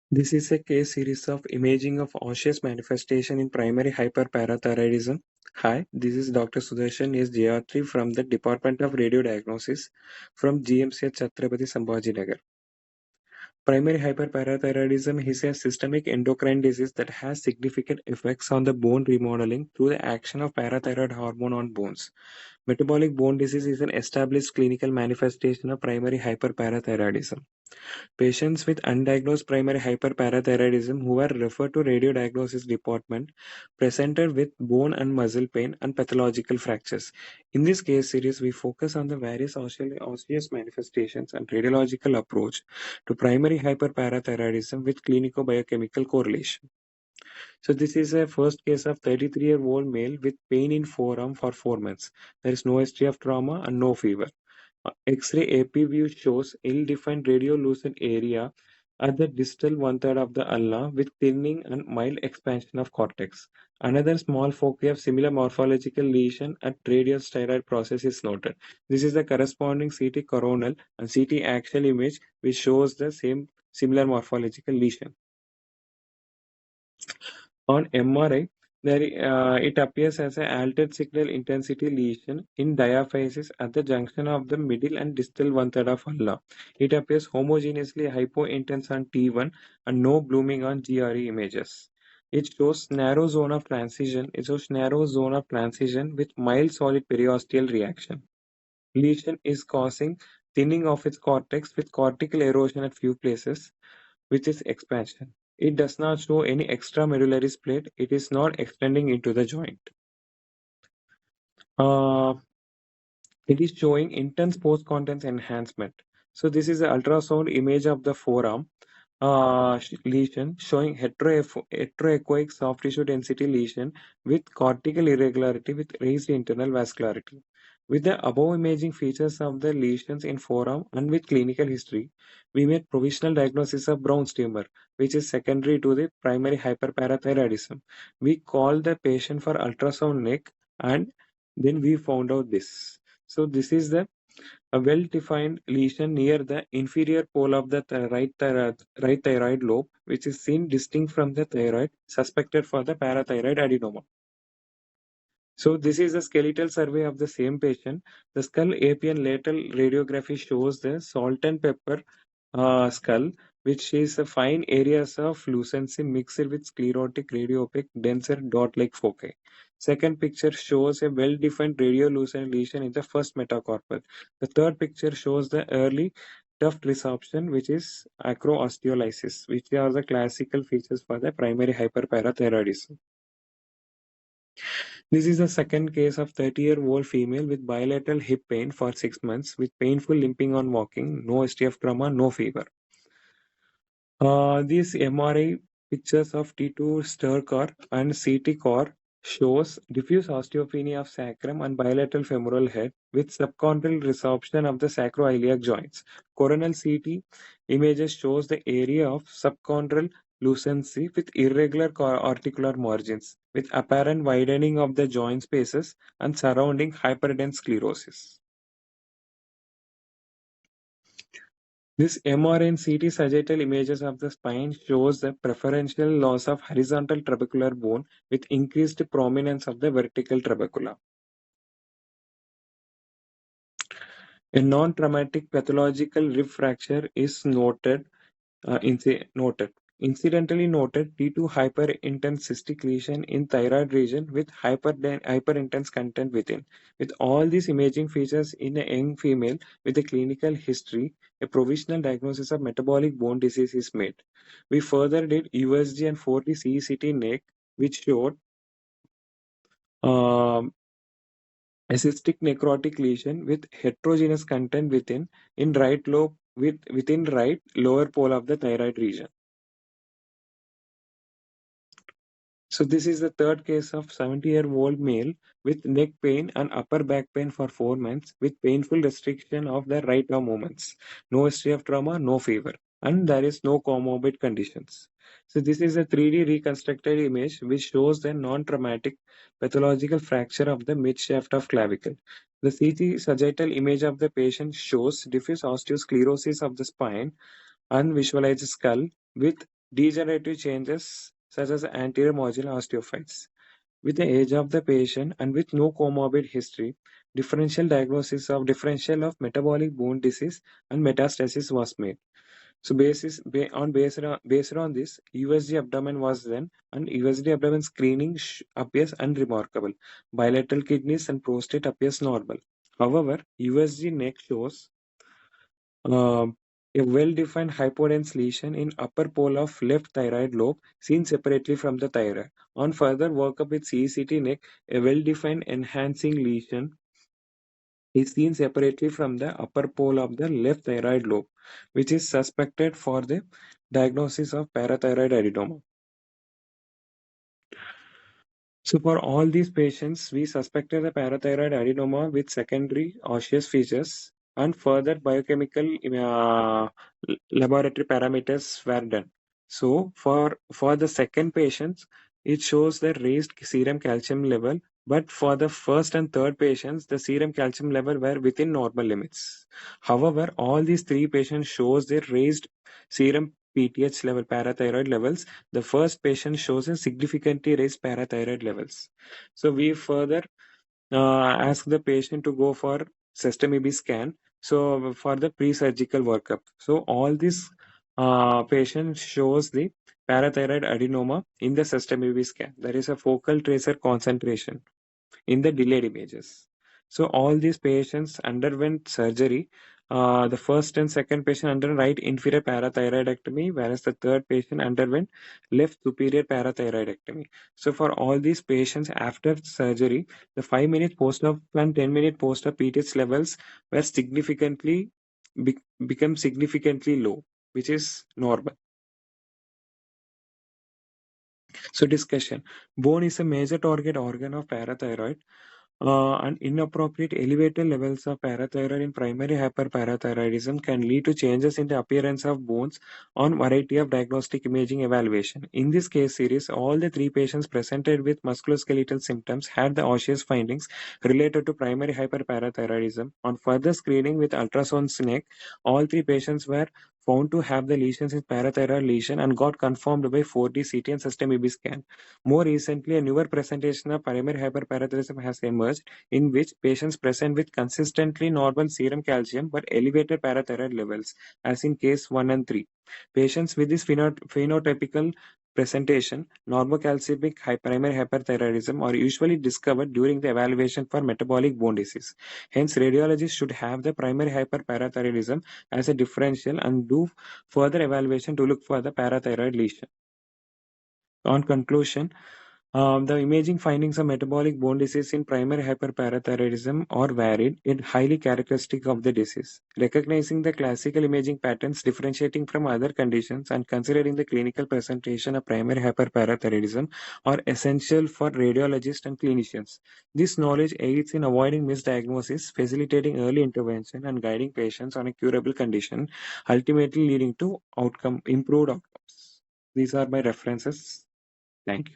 This is a case series of imaging of osseous manifestation in primary hyperparathyroidism. Hi, this is Dr. Sutharsan S. from the Department of Radiodiagnosis from GMC Chhatrapati Sambhajinagar. Primary hyperparathyroidism is a systemic endocrine disease that has significant effects on the bone remodeling through the action of parathyroid hormone on bones. Metabolic bone disease is an established clinical manifestation of primary hyperparathyroidism. Patients with undiagnosed primary hyperparathyroidism who are referred to radiodiagnosis department presented with bone and muscle pain and pathological fractures. In this case series, we focus on the various osseous manifestations and radiological approach to primary hyperparathyroidism with clinico-biochemical correlation. So this is a first case of 33-year-old male with pain in forearm for 4 months. There is no history of trauma and no fever. X-ray AP view shows ill-defined radiolucent area at the distal one-third of the ulna with thinning and mild expansion of cortex. Another small foci of similar morphological lesion at radial styroid process is noted. This is the corresponding CT coronal and CT axial image which shows the same similar morphological lesion. On MRI, it appears as an altered signal intensity lesion in diaphysis at the junction of the middle and distal one-third of ulna. It appears homogeneously hypointense on T1 and no blooming on GRE images. It shows narrow zone of transition. It shows narrow zone of transition with mild solid periosteal reaction. Lesion is causing thinning of its cortex with cortical erosion at few places with its expansion. It does not show any extramedullary split. It is not extending into the joint. It is showing intense post-contents enhancement. So this is an ultrasound image of the forearm lesion showing heteroechoic soft tissue density lesion with cortical irregularity with raised internal vascularity. With the above imaging features of the lesions in forearm and with clinical history, we made provisional diagnosis of Brown's tumor, which is secondary to the primary hyperparathyroidism. We called the patient for ultrasound neck and then we found out this. So this is a well-defined lesion near the inferior pole of the right thyroid lobe, which is seen distinct from the thyroid, suspected for the parathyroid adenoma. So this is a skeletal survey of the same patient. The skull AP and lateral radiography shows the salt and pepper skull, which is a fine areas of lucency mixed with sclerotic radiopaque denser dot-like foci. Second picture shows a well-defined radiolucent lesion in the first metacarpal. The third picture shows the early tuft resorption, which is acroosteolysis, which are the classical features for the primary hyperparathyroidism. This is the second case of 30-year-old female with bilateral hip pain for 6 months with painful limping on walking, no history of trauma, no fever. These MRI pictures of T2 stir core and CT core shows diffuse osteopenia of sacrum and bilateral femoral head with subchondral resorption of the sacroiliac joints. Coronal CT images shows the area of subchondral lucency with irregular articular margins with apparent widening of the joint spaces and surrounding hyperdense sclerosis. This MRI and CT sagittal images of the spine shows the preferential loss of horizontal trabecular bone with increased prominence of the vertical trabecula. A non-traumatic pathological rib fracture is noted. Incidentally noted T2 hyperintense cystic lesion in thyroid region with hyperintense content within. With all these imaging features in a young female with a clinical history, a provisional diagnosis of metabolic bone disease is made. We further did USG and 4D CECT neck, which showed a cystic necrotic lesion with heterogeneous content within in right lobe within right lower pole of the thyroid region. So this is the third case of 70-year-old male with neck pain and upper back pain for 4 months with painful restriction of the right arm movements. No history of trauma, no fever, and there is no comorbid conditions. So this is a 3D reconstructed image which shows the non-traumatic pathological fracture of the mid shaft of clavicle. The CT sagittal image of the patient shows diffuse osteosclerosis of the spine, unvisualized skull with degenerative changes such as anterior modular osteophytes. With the age of the patient and with no comorbid history, differential diagnosis of differential of metabolic bone disease and metastasis was made. So based on this, USG abdomen was done, and USG abdomen screening appears unremarkable. Bilateral kidneys and prostate appears normal. However, USG neck shows um, a well-defined hypodense lesion in upper pole of left thyroid lobe seen separately from the thyroid. On further workup with CECT neck, a well-defined enhancing lesion is seen separately from the upper pole of the left thyroid lobe, which is suspected for the diagnosis of parathyroid adenoma. So for all these patients, we suspected a parathyroid adenoma with secondary osseous features, and further biochemical laboratory parameters were done. So for the second patients, it shows the raised serum calcium level, but for the first and third patients, the serum calcium level were within normal limits. However, all these three patients shows their raised serum PTH level, parathyroid levels. The first patient shows a significantly raised parathyroid levels. So we further ask the patient to go for sesame B scan. So for the pre-surgical workup. So all this patient shows the parathyroid adenoma in the sesame B scan. There is a focal tracer concentration in the delayed images. So all these patients underwent surgery. The first and second patient underwent right inferior parathyroidectomy, whereas the third patient underwent left superior parathyroidectomy. So for all these patients after surgery, the 5-minute post-op and 10-minute post-op PTH levels were significantly become significantly low, which is normal. So discussion. Bone is a major target organ of parathyroid. And inappropriate elevated levels of parathyroid in primary hyperparathyroidism can lead to changes in the appearance of bones on variety of diagnostic imaging evaluation. In this case series, all the three patients presented with musculoskeletal symptoms had the osseous findings related to primary hyperparathyroidism. On further screening with ultrasound neck, all three patients were found to have the lesions in parathyroid lesion and got confirmed by 4D CT and system EB scan. More recently, a newer presentation of primary hyperparathyroidism has emerged, in which patients present with consistently normal serum calcium but elevated parathyroid levels, as in case 1 and 3. Patients with this phenotypical presentation, normocalcimic primary hyperthyroidism, are usually discovered during the evaluation for metabolic bone disease. Hence, radiologists should have the primary hyperparathyroidism as a differential and do further evaluation to look for the parathyroid lesion. On conclusion, the imaging findings of metabolic bone disease in primary hyperparathyroidism are varied yet highly characteristic of the disease. Recognizing the classical imaging patterns differentiating from other conditions and considering the clinical presentation of primary hyperparathyroidism are essential for radiologists and clinicians. This knowledge aids in avoiding misdiagnosis, facilitating early intervention, and guiding patients on a curable condition, ultimately leading to improved outcomes. These are my references. Thank you.